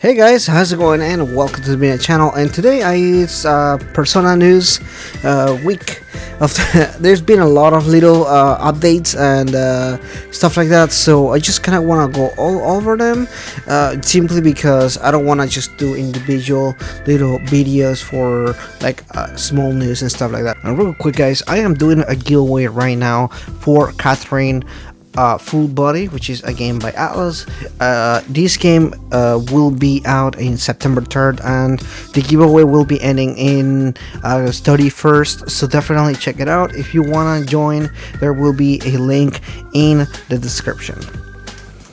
Hey guys, how's it going? And welcome to the Midnight Channel. And today it's Persona news week. There's been a lot of little updates and stuff like that. So I just kind of want to go all over them, simply because I don't want to just do individual little videos for like small news and stuff like that. And real quick, guys, I am doing a giveaway right now for Catherine. Full Body, which is a game by Atlas. This game will be out in September 3rd, and the giveaway will be ending in August 31st, so definitely check it out. If you want to join, there will be a link in the description.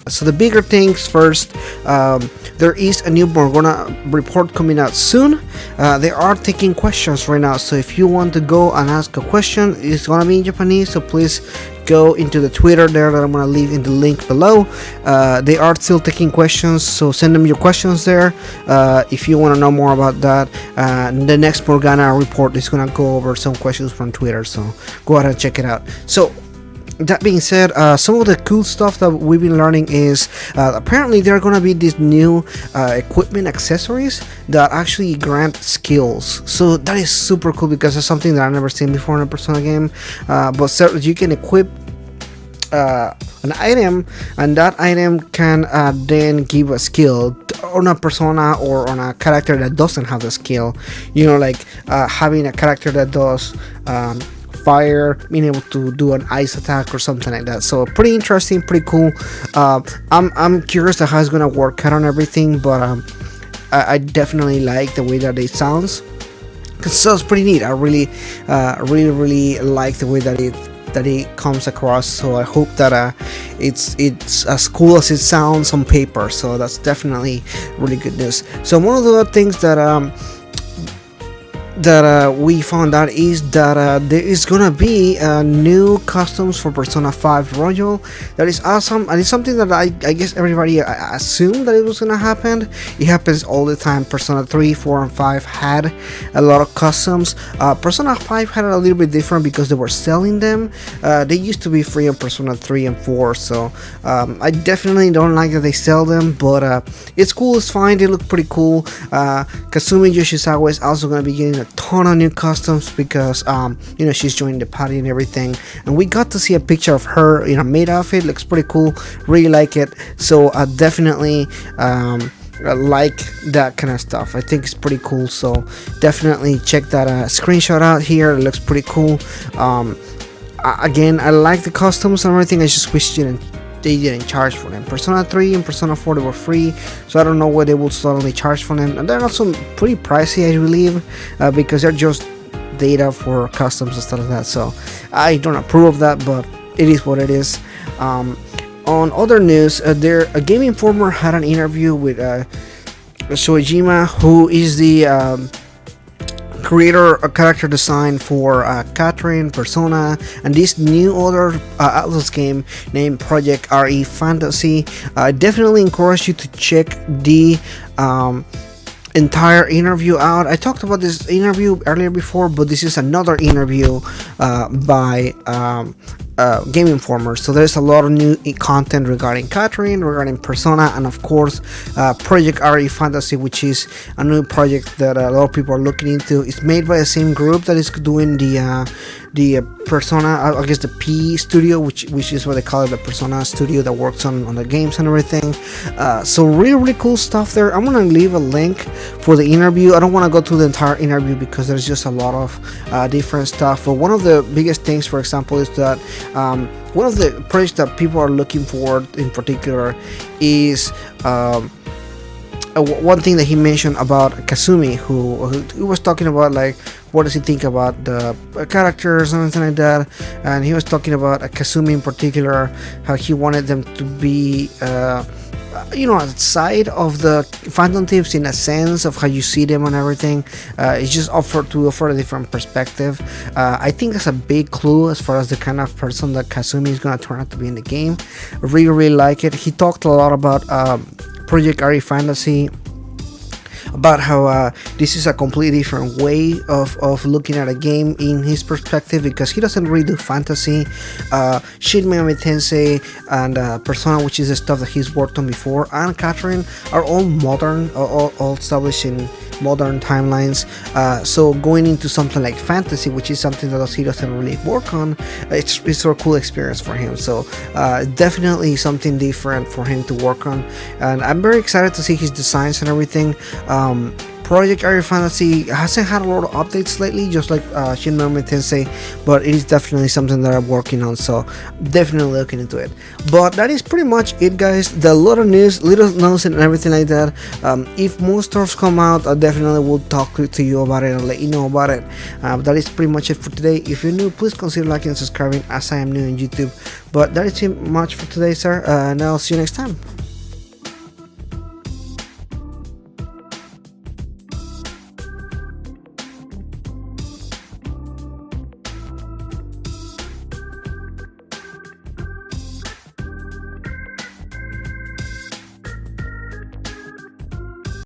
So the bigger things first, there is a new Morgana report coming out soon. They are taking questions right now, so if you want to go and ask a question, it's gonna be in Japanese, so please go into the Twitter there that I'm gonna leave in the link below. They are still taking questions, so send them your questions there. If you want to know more about that, the next Morgana report is gonna go over some questions from Twitter, so go ahead and check it out. So that being said, some of the cool stuff that we've been learning is apparently there are going to be these new equipment accessories that actually grant skills. So that is super cool because it's something that I've never seen before in a Persona game. But so you can equip an item, and that item can then give a skill on a persona or on a character that doesn't have the skill. You know, like having a character that does fire, being able to do an ice attack or something like that. So pretty interesting, pretty cool. I'm curious how it's gonna work out on everything, but I definitely like the way that it sounds. It sounds pretty neat. I really like the way that it comes across. So I hope that it's as cool as it sounds on paper. So that's definitely really good news. So one of the things that we found out is that there is gonna be new customs for Persona 5 Royal. That is awesome, and it's something that I guess everybody assumed that it was gonna happen. It happens all the time. Persona 3, 4, and 5 had a lot of customs. Persona 5 had a little bit different because they were selling them. They used to be free on Persona 3 and 4, so I definitely don't like that they sell them, but it's cool, it's fine, they look pretty cool. Kasumi Yoshizawa is also gonna be getting a ton of new customs because she's joining the party and everything, and we got to see a picture of her in a maid outfit. Looks pretty cool, really like it. So I definitely like that kind of stuff. I think it's pretty cool, so definitely check that screenshot out here. It looks pretty cool. Again, I like the customs and everything. I just wish they didn't charge for them. Persona 3 and Persona 4, they were free, so I don't know why they would suddenly charge for them. And they're also pretty pricey, I believe, because they're just data for customs and stuff like that. So I don't approve of that, but it is what it is. On other news, a Game Informer had an interview with Soejima, who is the creator a character design for Catherine, Persona, and this new other Atlas game named Project RE Fantasy. I definitely encourage you to check the entire interview out. I talked about this interview earlier before, but this is another interview by Game Informer. So there's a lot of new content regarding Catherine, regarding Persona, and of course Project RE Fantasy, which is a new project that a lot of people are looking into. It's made by the same group that is doing the Persona, I guess the P studio, which is what they call it, the Persona studio that works on the games and everything. So really cool stuff there. I'm gonna leave a link for the interview. I don't want to go through the entire interview because there's just a lot of different stuff, but one of the biggest things, for example, is that one of the projects that people are looking for in particular is one thing that he mentioned about Kasumi, who was talking about, like, what does he think about the characters and something like that, and he was talking about Kasumi in particular, how he wanted them to be outside of the Phantom Thieves in a sense of how you see them and everything. It's just offer a different perspective. I think that's a big clue as far as the kind of person that Kasumi is going to turn out to be in the game. Really like it. He talked a lot about Project RE Fantasy, about how this is a completely different way of looking at a game in his perspective, because he doesn't really do fantasy. Shin Megami Tensei and Persona, which is the stuff that he's worked on before, and Catherine are all modern, all established in modern timelines. So going into something like fantasy, which is something that he doesn't really work on, it's a cool experience for him. So definitely something different for him to work on, and I'm very excited to see his designs and everything. Project Area Fantasy hasn't had a lot of updates lately, just like Shin Megami Tensei, but it is definitely something that I'm working on, so definitely looking into it. But that is pretty much it, guys. The lot of news, little news and everything like that. If more stuff come out, I definitely will talk to you about it and let you know about it. That is pretty much it for today. If you're new, please consider liking and subscribing, as I am new on YouTube. But that is too much for today, sir, and I'll see you next time.